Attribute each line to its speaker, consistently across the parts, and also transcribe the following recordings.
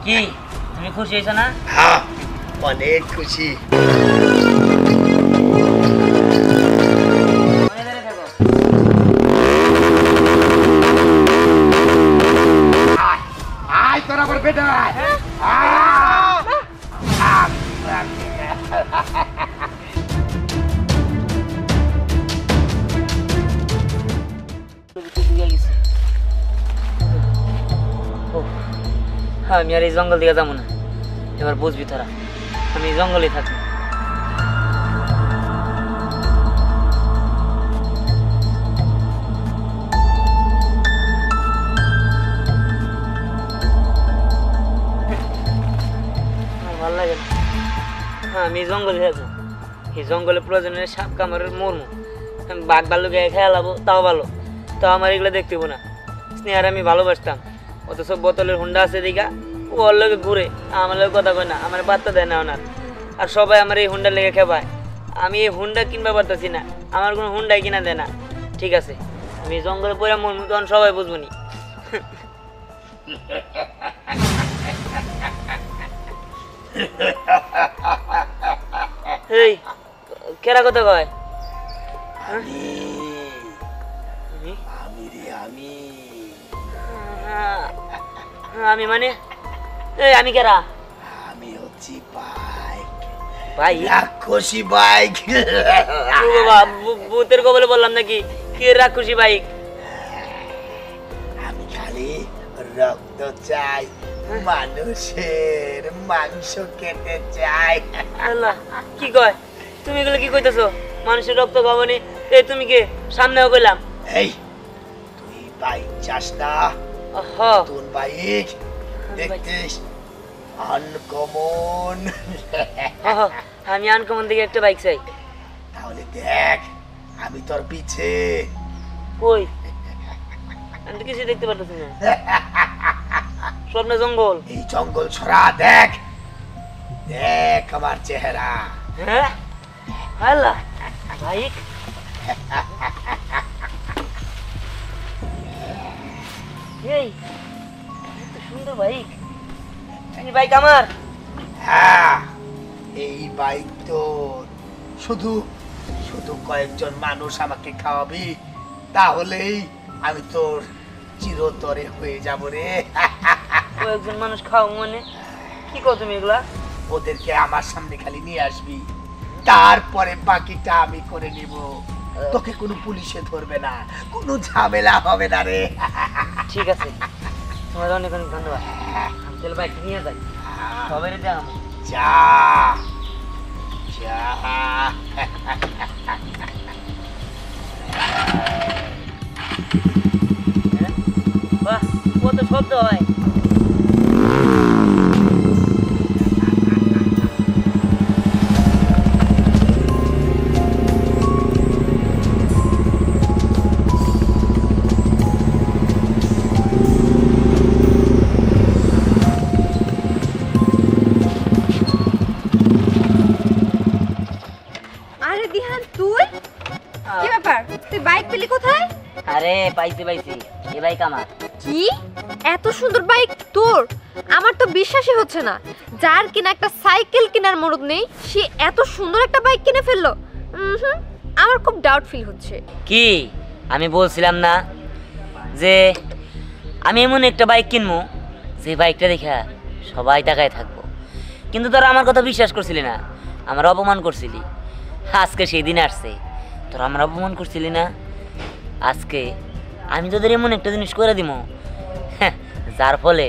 Speaker 1: কি তুমি খুশি হয়েছো না?
Speaker 2: হ্যাঁ অনেক খুশি। আয় তোরা আমার বেটা
Speaker 1: আমি আর এই জঙ্গল দিকে যাবো না, এবার বুঝবি তোরা আমি জঙ্গলে থাকি। ভালো লাগে না, আমি জঙ্গলে থাকবো। এই জঙ্গলে প্রয়োজনে সাপ কামড়ের মরমু, আমি বাঘ ভাল্লুকে খেয়ালাবো তাও ভালো, তাও আমার এগুলো দেখতে না। স্নেহার আমি ভালোবাসতাম, অত সব বোতলের হুন্ডা আছে দিঘা, ও ওর লোকে ঘুরে আমার লোক কথা কয় না, আমার পাত্তা দেয় না ওনার। আর সবাই আমার এই হুন্ডার লেগে খেপায়, আমি এই হুন্ডা কিনবা পারতেছি না, আমার কোনো হুন্ডাই কিনা দেয় না। ঠিক আছে আমি জঙ্গলে পড়ে মরমু, তখন সবাই বুঝবো নি। এই কেরা কথা কয়? আমি মানে এই আমি কেরা?
Speaker 2: আমি হচ্ছি বাইক,
Speaker 1: ভাই
Speaker 2: রাক্ষসী বাইক।
Speaker 1: ও বাবা, ভূতের কবলে বললাম নাকি? কি রাক্ষসী বাইক?
Speaker 2: আমি খালি রক্ত চাই, মানুষের মাংস খেতে চাই।
Speaker 1: আল্লাহ কি কয়? তুমি এগুলো কি কইতেছো? মানুষের রক্ত খাবনি? এই তুমি কে? সামনেও কইলাম।
Speaker 2: এই তুই বাইক চাস না? নতুন বাইক দেখতিস, আনকমন।
Speaker 1: আমি আনকমন দিকে একটা বাইক চাই।
Speaker 2: তাহলে দেখ আমি তোর পিছে।
Speaker 1: কই? আমি তো কিছু দেখতে পারতেছি না, স্বপ্নে জঙ্গল।
Speaker 2: এই জঙ্গল ছড়া, দেখ দেখ আমার চেহারা।
Speaker 1: হ্যাঁ আল্লাহ, বাইক এই এত সুন্দর বাইক, এই বাইক আমার?
Speaker 2: হ্যাঁ এই বাইক তোর। শুধু শুধু কয়েকজন মানুষ আমাকে খাওয়াবি, তাহলেই আমি তোর চিরতরে হয়ে যাব রে।
Speaker 1: কয়েকজন মানুষ খাও মানে কি কও তুমি এগুলা?
Speaker 2: ওদেরকে আমার সামনে খালি নিয়ে আসবি, তারপরে বাকিটা আমি করে নিব। তোকে কোনো পুলিশে ধরবে না, কোনো ঝামেলা হবে না রে।
Speaker 1: ঠিক আছে, তোমার অনেক অনেক ধন্যবাদ। আমি তাহলে বাইক নিয়ে যাই, সবাই দেখাম।
Speaker 2: যা যা।
Speaker 1: বাহ কত শব্দ হয়। আরে পাইছি পাইছি, এই বাইক আমার।
Speaker 3: কি এত সুন্দর বাইক তোর? আমার তো বিশ্বাসই হচ্ছে না, যার কিনা একটা সাইকেল কেনার মরদ নেই সে এত সুন্দর একটা বাইক কিনে ফেললো। আমার খুব ডাউট ফিল হচ্ছে।
Speaker 1: কি আমি বলছিলাম না যে আমি এমন একটা বাইক কিনবো যে বাইকটা দেখে সবাই তাকায় থাকবো? কিন্তু তোরা আমার কথা বিশ্বাস করছিলি না, আমার অপমান করছিলি। আজকে সেই দিন আসছে, তোরা আমার অপমান করছিলি না। আজকে আমি তোদের এমন একটা জিনিস করে দিব যার ফলে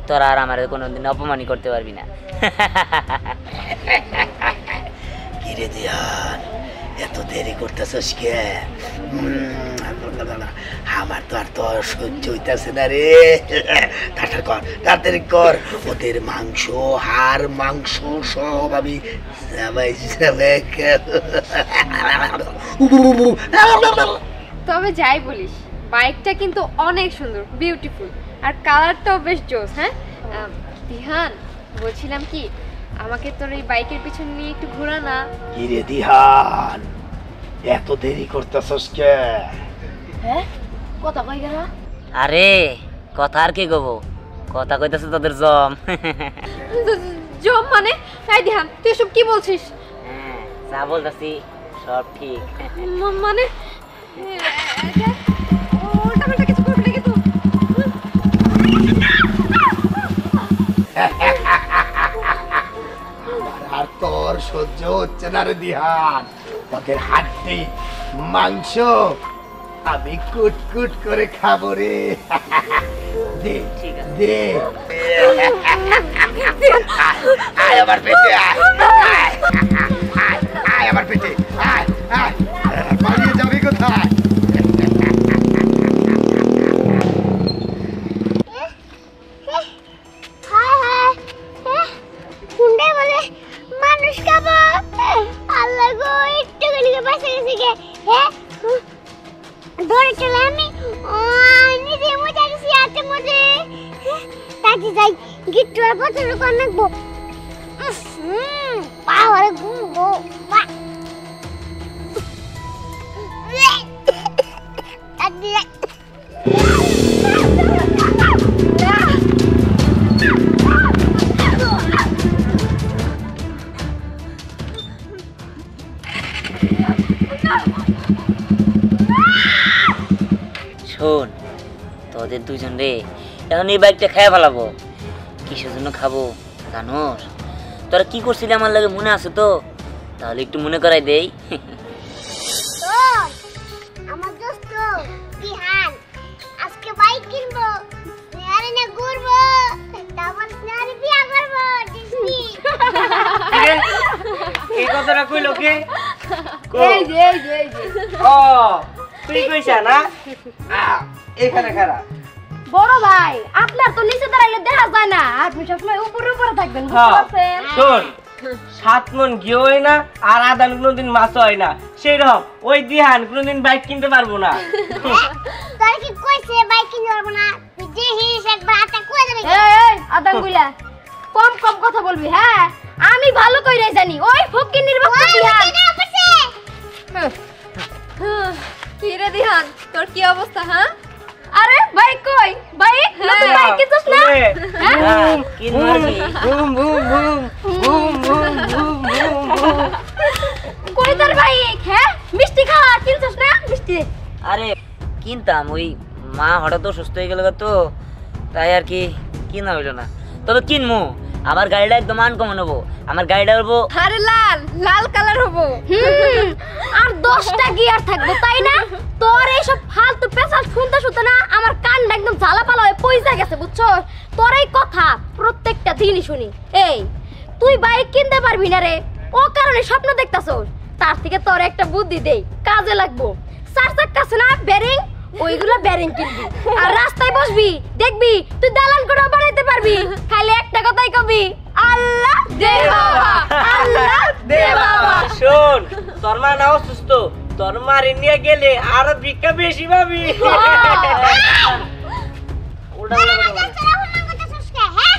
Speaker 1: তোরা আর আমার কোনোদিন অপমানই করতে পারবি না।
Speaker 2: কিরে দিয়ান, এত দেরি করতেছস কে? আমার তো আর তো সহ্য হইতাছে না রে। তাড়াতাড়ি কর, তাড়াতাড়ি কর। ওদের মাংস, হাড় মাংস সব আমি
Speaker 3: তবে যাই বলিস, বাইকটা কিন্তু অনেক সুন্দর, বিউটিফুল, আর কালারটাও বেশ জোস। হ্যাঁ দিহান, বলছিলাম কি আমাকে তোর এই বাইকের পিছনে নিয়ে একটু ঘোরা না?
Speaker 2: কি রে দিহান, এত দেরি করতেছস কে?
Speaker 3: হ্যাঁ কথা কই গেল?
Speaker 1: আরে কথা আর কি গবো, কথা কইতাছে তোদের জম।
Speaker 3: জম মানে? তাই দিহান তুই সব কি বলছিস?
Speaker 1: হ্যাঁ যা বলতাছি সব ঠিক।
Speaker 3: মানে উল্টাপাল্টা কিছু করবি না কিন্তু।
Speaker 2: আর তোর সহ্য হচ্ছে না রে দিহান, তোদের হাড্ডি মাংস আমি কুট কুট করে খাবো রে। দে
Speaker 1: ঠিক আছে।
Speaker 2: দে আয় আমার পেটে, আয় আয়, আয়, আয় আমার পেটে, আয় আয়, পালিয়ে যাবি কোথায়?
Speaker 4: মানুষ খাবো, আল্লাহ গো একটু গলিকে বাঁচা গেছে গে। হ্যাঁ ধরে চলে আমি নিজে মজা গেছি হাতে মধ্যে। তাকে যাই গিট্টু আর পছন্দ করে নাকবো। পাওয়ারে ঘুমবো
Speaker 1: শোন তোদের দুজন রে এখন এই বাইকটা খেয়ে ফেলাবো। কিসের জন্য খাবো জানোস? তোরা কি করছিলি আমার লাগে মনে আছে তো? তাহলে একটু মনে করাই দেই।
Speaker 4: আমার দোস্ত বিহান আজকে বাইক কিনবো, স্নেহারে না ঘুরবো, তারপর স্নেহারে বিয়া করবো। ডিসনি
Speaker 5: এই কথাটা কইলো কে?
Speaker 3: এই যে
Speaker 5: ও তুই কইছা না? এখানে খারাপ।
Speaker 3: বড় ভাই আপনার তো নিচে দাঁড়াইলে দেখা যায় না, আপনি সবসময় উপরে উপরে থাকবেন, বুঝতে
Speaker 5: হ্যাঁ
Speaker 3: পারছেন?
Speaker 5: শোন, 7 মণ ঘি হয় না আর আদান কোনোদিন মাছ হয় না, সেই রকম ওই দিহান কোনোদিন বাইক কিনতে পারবো না।
Speaker 4: তোর কি কইছে বাইক কিনতে পারবো না? তুই যে হিস একবার আটা কই দেবে।
Speaker 3: এই আদাঙ্গুলা কম কম কথা বলবি। হ্যাঁ আমি ভালো কইরে জানি ওই ফকিন্নির বাচ্চা দিহান। কি রে দিহান তোর কি অবস্থা? হ্যাঁ আরে ভাই কই ভাই নতুন বাইক কিনছস না?
Speaker 1: হ্যাঁ, কিনবো আর কি?
Speaker 5: Boom boom boom boom boom boom boom boom.
Speaker 3: কই তোর বাইক? হ্যাঁ মিষ্টি খাওয়া কিনছস না? মিষ্টি
Speaker 1: আরে কিনতাম, ওই মা হঠাৎ অসুস্থ হয়ে গেল তো, তাই আর কি কিনা হইলো না। তবে কিনবো, আমার গাড়িটা একদম আনকমন হবো। আমার গাড়িটা হবো
Speaker 3: আরে লাল লাল কালার হবো। আর 10টা গিয়ার থাকবে তাই না? তোর এইসব ফালতু পেশাল শুনতে শুনতে না আমার কানটা একদম ঝালাপালা হয়ে পয়সা গেছে, বুঝছো? তোর এই কথা প্রত্যেকটা দিনই শুনি। এই তুই বাইক কিনতে পারবি না রে, ও কারণে স্বপ্ন দেখতাছস। তার থেকে তোর একটা বুদ্ধি দেই, কাজে লাগবো। 4 চাক্কা আছে না বেরিং, ওইগুলো বেরিং কিনবি আর রাস্তায় বসবি, দেখবি তুই দালান করে বানাইতে পারবি। খালি একটা কথাই কবি, আল্লাহ দে বাবা, আল্লাহ দে বাবা।
Speaker 5: শোন, তোর মা না অসুস্থ, তোর মারে নিয়ে গেলে আরো ভিক্ষা বেশি পাবি।
Speaker 1: উল্টা উল্টা কথা বলে।
Speaker 4: তোরা হল্লা করতেছস কে? হ্যাঁ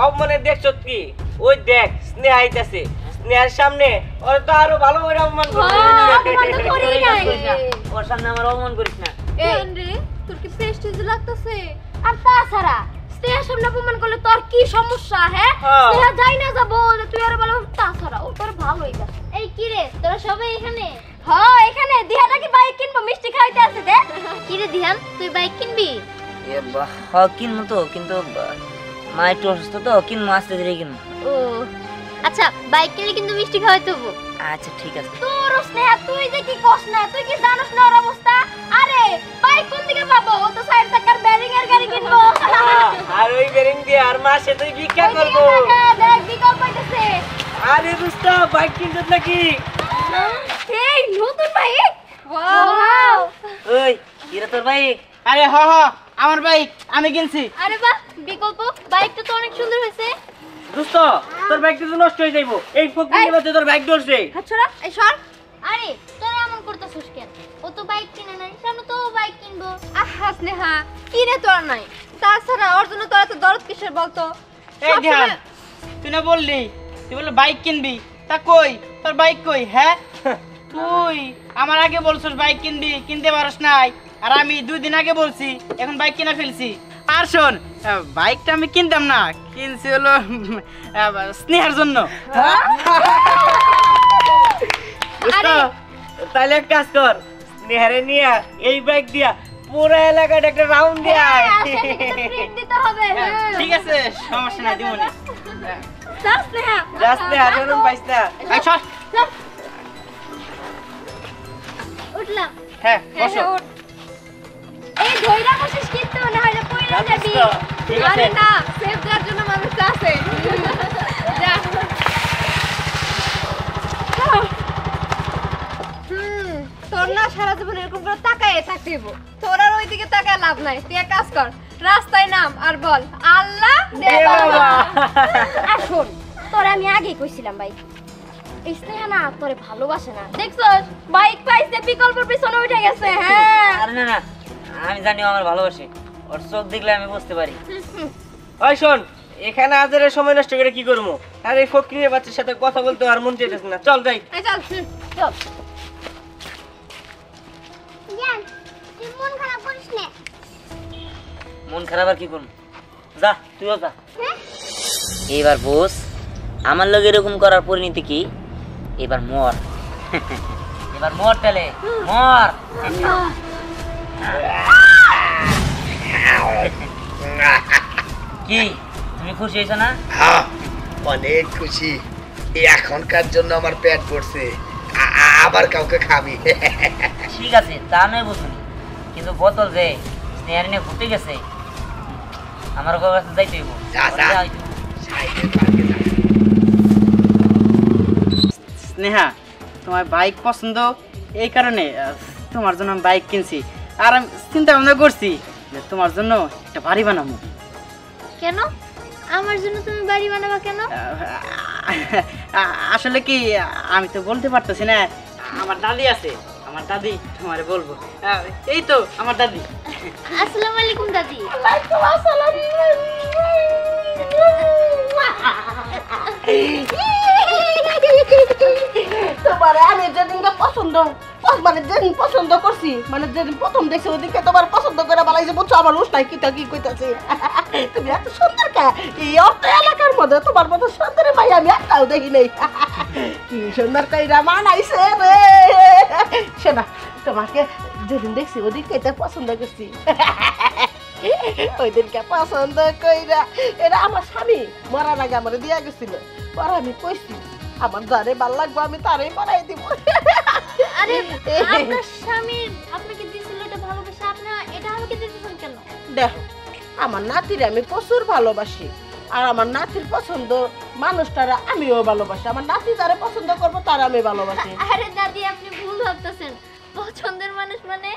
Speaker 5: অপমানে দেখছো কি? ওই দেখ স্নেহা আইতাছে, স্নেহার সামনে ওর তো আরো ভালো করে অপমান করবে।
Speaker 3: অপমান তো করিই নাই।
Speaker 1: ওর সামনে আমার অপমান করিস না।
Speaker 3: এই রে তোর কি প্রেস্টিজ লাগতেছে? আর তাছাড়া স্নেহার সামনে অপমান করলে তোর কি সমস্যা? হ্যাঁ
Speaker 5: হ্যাঁ।
Speaker 3: স্নেহা যাই না যাবো, তুই আর বলো তাছাড়া ও তোর ভালোই গেছে। এই কি রে তোরা সবাই এখানে? হ্যাঁ এখানে দিহাটা কি বাইক কিনবো, মিষ্টি খাইতে আছে দে। কি রে দিহান তুই বাইক কিনবি?
Speaker 1: কিনবো তো, কিন্তু মা একটু অসুস্থ তো, কিনবো আস্তে ধীরে কিনবো।
Speaker 3: ও আচ্ছা বাইক কিনলে কিন্তু মিষ্টি খাওয়াইতে হবো।
Speaker 1: আচ্ছা ঠিক আছে।
Speaker 3: তোর স্নেহা তুই যে কি কস না, তুই কি জানোস না ওর অবস্থা? আরে বাইক কোন দিকে পাবো? ও তো 4 চাকার বেরিং এর গাড়ি কিনবো।
Speaker 5: আর ওই বেরিং দিয়ে আর মাসে তুই ভিক্ষা করবো।
Speaker 3: দেখ বিকল্প পাইতেছে।
Speaker 5: আরে দোস্ত বাইক কিনছিস নাকি?
Speaker 3: এই নতুন বাইক, ওয়াও!
Speaker 1: ওই কিরে তোর ভাই?
Speaker 5: আরে হ হ আমার বাইক আমি কিনছি।
Speaker 3: আরে বাহ বিকল্প, বাইকটা তো অনেক সুন্দর হয়েছে।
Speaker 5: দোস্ত তোর বাইকটা তো নষ্ট হয়ে যাইবো, এই ফকিরের মধ্যে তোর বাইক ধরছে।
Speaker 3: আচ্ছা এই সর। আরে তোরা এমন করতেছিস কেন? ও তো বাইক কিনে নাই, সামনে তো বাইক কিনবো। আহা স্নেহা কিনে তো আর নাই, তাছাড়া ওর জন্য তোরা তো দরদ কিসের বলতো?
Speaker 5: এই ধ্যান, তুই না বললি তুই বললি বাইক কিনবি, তা কই তোর বাইক কই? হ্যাঁ তুই আমার আগে বলছিস বাইক কিনবি, কিনতে পারস নাই, আর আমি 2 দিন আগে বলছি, এখন বাইক কিনা ফেলছি। আর শোন, বাইকটা আমি কিনতাম না, কিনছি হলো স্নেহার জন্য।
Speaker 1: তাহলে এক কাজ কর, স্নেহারে নিয়ে এই বাইক দিয়া পুরো এলাকাটা একটা রাউন্ড দিয়া আয়।
Speaker 3: দিতে হবে।
Speaker 5: ঠিক আছে, সমস্যা নাই, দিমনি।
Speaker 1: রাস্তায় হাজারন পাইস না।
Speaker 3: উঠলাম।
Speaker 5: হ্যাঁ, বসো।
Speaker 3: এই ধইরা বসিস কিন্তু না হলে পয়রা যাবি।
Speaker 1: ঠিক আছে।
Speaker 3: আরে না, সেফ দেওয়ার জন্য মানুষ আছে। যা। তোর না সারা জীবন এরকম করে তাকায় থাকতে হইব। তোর আর ওইদিকে তাকায় লাভ নাই। তুই এক কাজ কর, রাস্তায় নাম আর বল আল্লাহ দে বাবা।
Speaker 4: আর শোন, তোরে আমি আগেই কইছিলাম ভাই, এই স্নেহা না তোরে ভালোবাসে না। দেখছস বাইক পাইছে বিকল্পের পিছনে উঠে গেছে। হ্যাঁ
Speaker 1: আরে না না, আমি জানি ও আমার ভালোবাসে, ওর চোখ দেখলে আমি বুঝতে পারি। ওই শোন, এখানে আজের সময় নষ্ট করে কি করবো? আর এই ফকিরের বাচ্চার সাথে কথা বলতে আর মন চাইতেছে না, চল যাই।
Speaker 3: এই চল।
Speaker 4: চল জান, তুই মন খারাপ করিস না।
Speaker 1: মন খারাপ আর কি করবো, যা তুইও যা। এইবার বস, আমার লোক এরকম করার পরিণতি কি? এবার মর। এবার মর, তাহলে মর। কি তুমি খুশি হয়েছো না?
Speaker 2: হ্যাঁ, অনেক খুশি। এখনকার জন্য আমার পেট পড়ছে, আবার কাউকে খাবি।
Speaker 1: ঠিক আছে, তা নয় বুঝুনি, কিন্তু বোতল যে স্নেহার নিয়ে ঘুরতে গেছে, আমার কাছে যাইতে হইব।
Speaker 2: যা, যা। সাইডের পার্কে যা।
Speaker 5: স্নেহা, তোমার বাইক পছন্দ, এই কারণে তোমার জন্য আমি বাইক কিনছি। আর আমি চিন্তা ভাবনা করছি যে তোমার জন্য একটা বাড়ি বানাবো।
Speaker 4: কেন আমার জন্য তুমি বাড়ি বানাবা কেন?
Speaker 5: আসলে কি, আমি তো বলতে পারতেছি না। আমার দাদি আছে, আমার দাদি তোমারে বলবো। এই তো আমার দাদি।
Speaker 4: আসসালামু আলাইকুম দাদি।
Speaker 6: তোমার আমি যেদিনকে মানে যেদিন পছন্দ করছি, মানে যেদিন প্রথম দেখছি ওদিনকে তোমার পছন্দ করে বালাইছে, বুঝছো আমার উষ্টাই কিটা কি কইতাছে। তুমি এত সুন্দর কা, এই অর্থ এলাকার মধ্যে তোমার মতো সুন্দর মাই আমি একটাও দেখি নাই। কি সুন্দর কইরা মানাইছে রে। শোনা, তোমাকে যেদিন দেখছি ওদিনকে এটা পছন্দ করছি। ওই দিনকে পছন্দ কইরা এটা আমার স্বামী মরার আগে আমার দিয়া গেছিল। পরে আমি কইছি আমার যারে ভাল লাগবে আমি তারই বানাই দিব।
Speaker 4: আরে আপনার স্বামী আপনাকে দিছিল এটা ভালোবাসা, আপনি এটা আমাকে দিতেছেন কেন?
Speaker 6: দেখো, আমার নাতির আমি প্রচুর ভালোবাসি, আর আমার নাতির পছন্দ মানুষটারা আমিও ভালোবাসি। আমার নাতি যারা পছন্দ করবো তারা আমি ভালোবাসি।
Speaker 4: আরে দাদি আপনি ভুল ভাবতেছেন, পছন্দের মানুষ মানে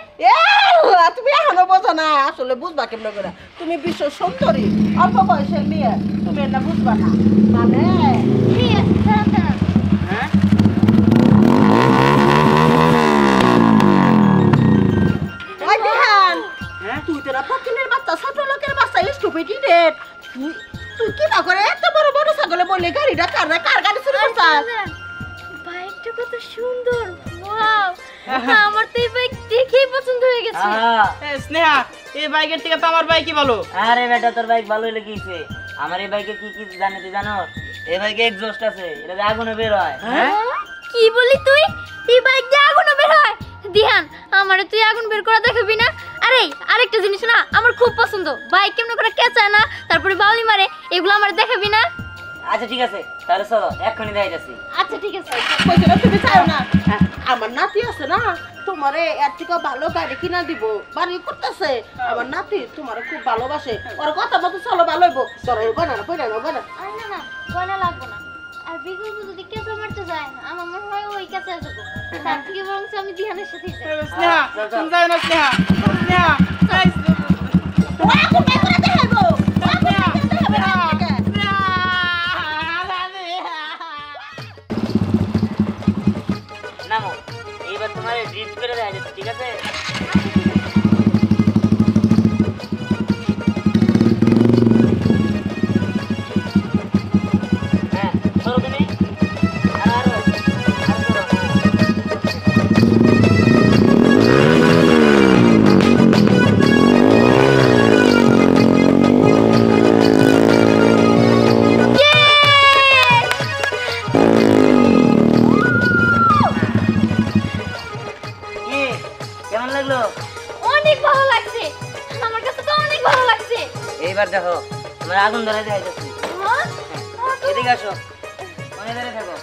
Speaker 6: তুমি এখনো বোঝো না, আসলে বুঝবা কেমন করে। তুমি বিশ্ব সুন্দরী, অল্প বয়সের মেয়ে, তুমি এটা বুঝবা না। মানে ওই বিহান, তুই তোরা ফকিনের বাচ্চা, ছোট লোকের বাচ্চা, স্টুপিড। তুই কি না করে এত বড় বড় ছাগলে বললে গাড়িটা কার গাড়ি শুরু করছিস?
Speaker 4: বাইকটা কত সুন্দর, ওয়াও! আমার তো এই বাইক দেখেই পছন্দ হয়ে গেছে।
Speaker 5: স্নেহা, এই বাইকের থেকে তো আমার বাইকই ভালো।
Speaker 1: আরে বেটা, তোর বাইক ভালোই লেগেছে। আমার এই বাইকে কি কি জানে তুই জানো? এই বাইকে এক্সস্ট আছে, এটা আগুনে বের হয়।
Speaker 4: কি বলি তুই? এই বাইক দিয়ে আগুন বের হয়? দিহান, আমারে তুই আগুন বের করা দেখাবি না? আরে আরেকটা জিনিস না, আমার খুব পছন্দ, বাইক কেমন করে কেচায় না, তারপরে বাউলি মারে, এগুলো আমার দেখাবি না?
Speaker 1: আচ্ছা ঠিক আছে, তাহলে চলো এক্ষুনি দেখাই যাচ্ছি।
Speaker 4: আচ্ছা ঠিক আছে।
Speaker 6: কইছিলা তুমি চাও না? আমার নাতি আছে না, তোমারে এর থেকে ভালো গাড়ি কিনা দিব, বাড়ি করতেছে। আমার নাতি তোমারে খুব ভালোবাসে, ওর কথা মতো চলো ভালো হইব। তোর গনা না কইরা না গনা।
Speaker 4: আরে না না, গয়না লাগবে না। আর বিকল্প যদি কেঁচা মারতে যায়, আমার মনে হয় ওই কেঁচা যাবো। তার থেকে বরং আমি দিহানের সাথেই যাই।
Speaker 5: স্নেহা, তুমি যাও না স্নেহা। স্নেহা,
Speaker 6: ওই আগুন বের করে দেখাইব।
Speaker 1: নামো, এইবার তোমার ড্রিফট করে দেখা যাচ্ছে, ঠিক আছে? হ্যাঁ, চলো তুমি। আরো চলো। এবার দেখো আমার আগুন ধরে দেখাইতেছি। এদিকে আসো, মনে ধরে থাকো।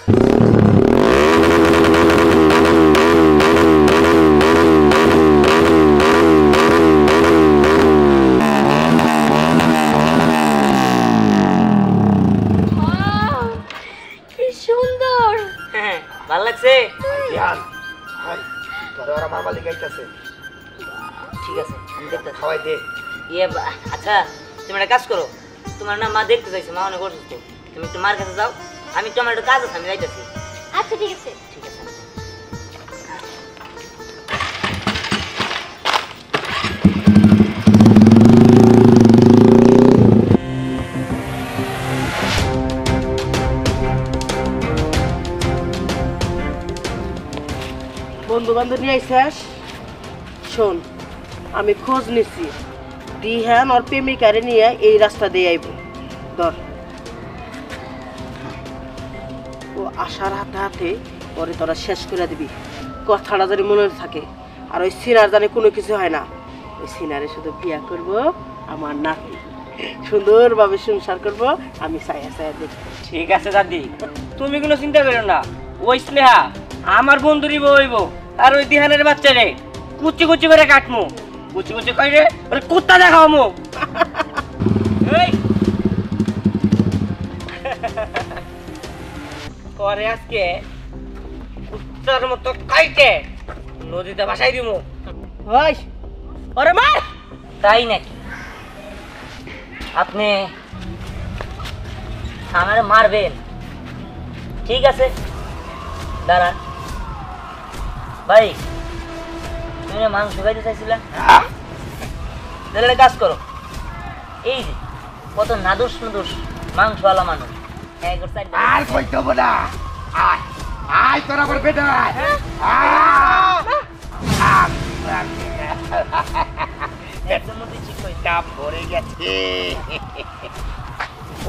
Speaker 3: কি সুন্দর।
Speaker 1: হ্যাঁ, ভালো লাগছে?
Speaker 2: দিহান ভাই তোর আর আমার মালিক আইতাছে,
Speaker 1: ঠিক আছে, আমি দেখতে
Speaker 2: খাওয়াই দে।
Speaker 1: আচ্ছা তুমি একটা কাজ করো, তোমার না মা দেখতে চাইছে, মা অনেক অসুস্থ, তুমি একটু মার কাছে যাও, আমি একটু আমার একটু কাজ আছে, আমি যাইতেছি।
Speaker 3: আচ্ছা ঠিক আছে।
Speaker 1: ঠিক আছে।
Speaker 6: বন্ধু বান্ধব নিয়ে আইসাস। শোন, আমি খোঁজ নিছি, দিহান ওর প্রেমিকারে নিয়ে এই রাস্তা দিয়ে আইব। ধর, ও আসার হাতে হাতে পরে তোরা শেষ করে দিবি। কথাটা জানি মনে থাকে, আর ওই সিনার জানি কোনো কিছু হয় না। ওই সিনারে শুধু বিয়া করব আমার নাতি, সুন্দরভাবে সংসার করব আমি ছায়া ছায়া দেখব।
Speaker 1: ঠিক আছে দাদি, তুমি কোনো চিন্তা করো না, ওই স্নেহা আমার বন্ধুরই বইব, আর ওই দিহানের বাচ্চারে কুচি কুচি করে কাটমু, কুচি কুচি করে ওরে কুত্তা দেখাবো। এই পরে আজকে কুত্তার মতো কাইটে নদীতে ভাসাই দিব।
Speaker 6: ওই ওরে মার।
Speaker 1: তাই নাকি? আপনি আমার মারবেন? ঠিক আছে, দাঁড়ান। ভাই তুমি না মাংস খাইতে চাইছিলেন, তাহলে একটা কাজ করো, এই যে কত নাদুস নুদুস মাংসওয়ালা মানুষ,
Speaker 2: আর কইতে হবে না, আয় আয় তোর আমার বেটা আয়।
Speaker 1: একদম মধ্যে ঠিক হয়েছে।
Speaker 2: চাপ ভরে গেছে।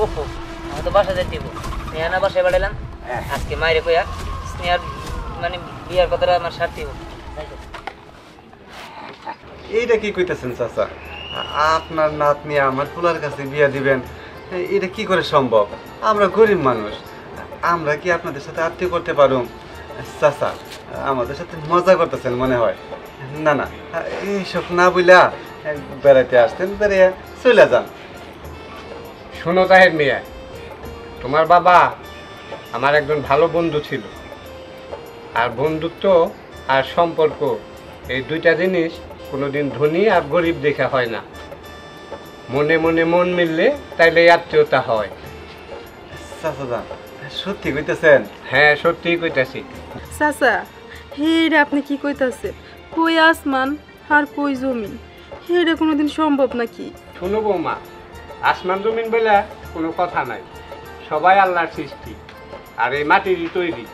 Speaker 1: ওহো, আমি তো বাসা যাইতে দিব, স্নেহা না বাসায় বাড়াইলাম, আজকে মায়ের কইয়া স্নেহার মানে বিয়ার কথাটা আমার সাথে হোক।
Speaker 7: এইটা কি কইতেছেন চাচা? আপনার নাতনি আমার পোলার কাছে বিয়া দিবেন, এটা কি করে সম্ভব? আমরা গরিব মানুষ, আমরা কি আপনাদের সাথে আত্মীয় করতে পারুম? চাচা আমাদের সাথে মজা করতেছেন মনে হয়। না না, এইসব না বইলা বেড়াইতে আসতেন, বেড়ে চলে যান।
Speaker 8: শোনো তাহের মিয়া, তোমার বাবা আমার একজন ভালো বন্ধু ছিল, আর বন্ধুত্ব আর সম্পর্ক এই দুইটা জিনিস কোনোদিন ধনী আর গরিব দেখা হয় না। মনে মনে মন মিললে তাইলে আত্মীয়তা হয়।
Speaker 7: চাচা যান, সত্যি কইতেছেন?
Speaker 8: হ্যাঁ, সত্যিই কইতাছি।
Speaker 9: চাচা, হেরে আপনি কি কইতাছেন? কই আসমান আর কই জমিন, হেরে কোনোদিন সম্ভব নাকি?
Speaker 8: শোনো বৌমা, আসমান জমিন বলে কোনো কথা নাই, সবাই আল্লাহর সৃষ্টি, আর এই মাটিরই তৈরি।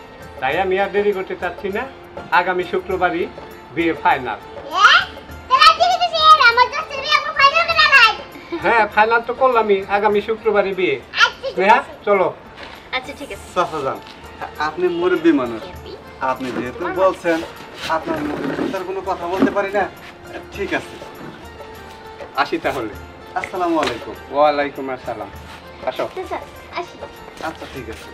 Speaker 8: তাই আমি আর দেরি করতে চাচ্ছি না, আগামী শুক্রবারই বিয়ে ফাইনাল। হ্যাঁ, ফাইনাল তো করলামই, আগামী শুক্রবারই বিয়ে। স্নেহা চলো।
Speaker 3: আচ্ছা ঠিক আছে।
Speaker 7: চাচা যান, আপনি মুরব্বী মানুষ, আপনি যেহেতু বলছেন, আপনার মুখে তার কোনো কথা বলতে পারি না। ঠিক আছে,
Speaker 8: আসি তাহলে।
Speaker 7: আসসালামু আলাইকুম।
Speaker 8: ওয়ালাইকুম আসসালাম। আসো।
Speaker 3: চাচা আসি।
Speaker 7: আচ্ছা ঠিক আছে।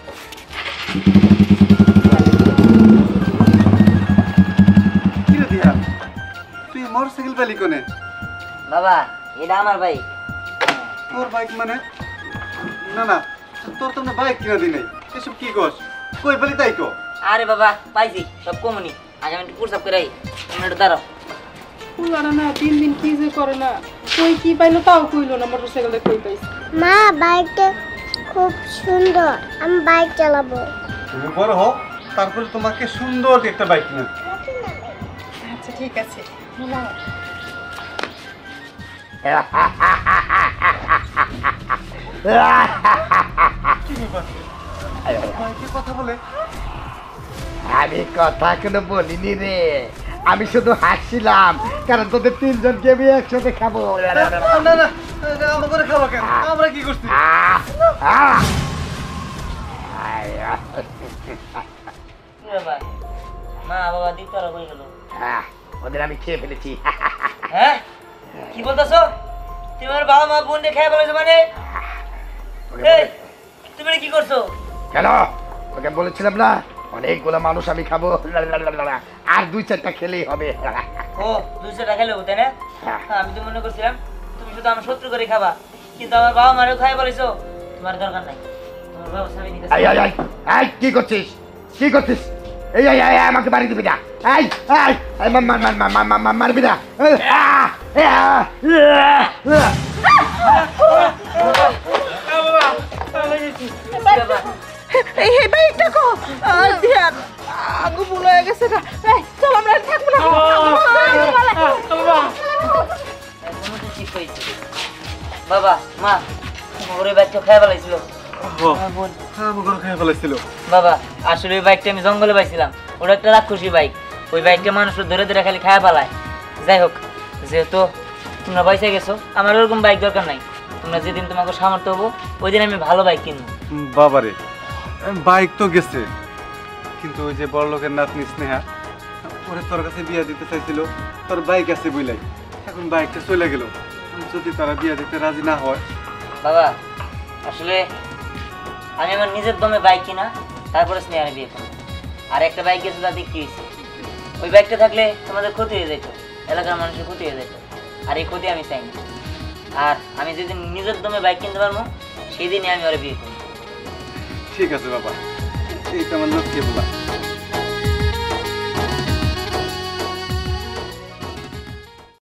Speaker 7: কি রে দিহান, তুই মোটরসাইকেল পেলি কোনে?
Speaker 1: বাবা এটা আমার ভাই।
Speaker 7: তোর বাইক মানে? না না, তোর তো বাইক কিনা দি নাই, এসব কি কস? কই পেলি তাই কো?
Speaker 1: আরে বাবা পাইছি সব কমনি, আগে আমি একটু প্রসাব করে তুমি একটু দাঁড়াও।
Speaker 9: পুলারা না দিন দিন কি যে করে না, কই কি পাইলো তাও কইলো না, মোটরসাইকেলটা কই পাইছে।
Speaker 4: মা বাইকটা খুব সুন্দর, আমি বাইক চালাবো।
Speaker 7: তুমি বড় হও, তারপরে তোমাকে সুন্দর একটা বাইক কিনে দেব।
Speaker 9: আচ্ছা ঠিক আছে।
Speaker 7: কি ব্যাপার? বাইকে কথা বলে?
Speaker 2: আমি কথা কোনো বলিনি রে, আমি শুধু হাসছিলাম, কারণ তোদের তিনজনকে আমি একসাথে খাবো।
Speaker 7: না না, আমাদের খাওয়া কেন? আমরা কি করছি?
Speaker 1: মা বাবা দিতে পারো হয়ে গেল।
Speaker 2: ওদের আমি খেয়ে ফেলেছি।
Speaker 1: হ্যাঁ কি বলতেছো? তোমার বাবা মা বোন খেয়ে বলেছো মানে এই তুমি এটা কি করছো?
Speaker 2: কেন তোকে বলেছিলাম না অনেকগুলো মানুষ আমি খাবো, আর 2-4টা খেলেই হবে।
Speaker 1: ও 200 টাকা খেলে তাই না? আমি তো মনে করছিলাম তুমি শুধু আমার শত্রু করে খাবা, কিন্তু আমার বাবা মারেও খাই বলেছো। তোমার দরকার নাই, তোমার ব্যবস্থা আমি নিতেছি।
Speaker 2: এই এই এই এই কি করছিস, কি করছিস? এই এই এই আমাকে বাড়ি দিবি না, এই এই এই মারবি না।
Speaker 6: এই হে বাইকটা কো ধ্যান আগু ভুল হয়ে গেছে না। এই চল আমরা আর থাকবো না।
Speaker 1: ঠিক হয়েছে। বাবা মা তোমার ওই বাইকটা খেয়ে ফেলাইছিল।
Speaker 7: খেয়ে ফেলেছিল
Speaker 1: বাবা আসলে ওই বাইকটা আমি জঙ্গলে পাইছিলাম, ওটা একটা রাক্ষসী বাইক। ওই বাইকটা মানুষ ধরে ধরে খালি খায়া ফেলায়। যাই হোক, যেহেতু তোমরা পয়সা গেছো, আমার ওরকম বাইক দরকার নাই। তোমরা যেদিন তোমাকে সামর্থ্য হবো ওই দিন আমি ভালো বাইক কিনবো।
Speaker 7: বাবারে বাইক তো গেছে, কিন্তু ওই যে বড় লোকের নাতনি স্নেহা ওরে তোর কাছে বিয়া দিতে চাইছিল, তোর বাইক আছে বুঝলাই, এখন বাইকটা চলে গেল। যদি তারা বিয়া দিতে রাজি না হয়।
Speaker 1: বাবা আসলে আমি আমার নিজের দমে বাইক কিনা তারপরে স্নেহারে বিয়ে করবো। আর একটা বাইক গেছে তাতে কি হয়েছে? ওই বাইকটা থাকলে তোমাদের ক্ষতি হয়ে যেত, এলাকার মানুষের ক্ষতি হয়ে যেত, আর এই ক্ষতি আমি চাই না। আর আমি যেদিন নিজের দমে বাইক কিনতে পারবো সেই দিনই আমি ওরা বিয়ে করবো।
Speaker 7: ঠিক আছে বাবা, এইটা আমার লক্ষ্যে বলা।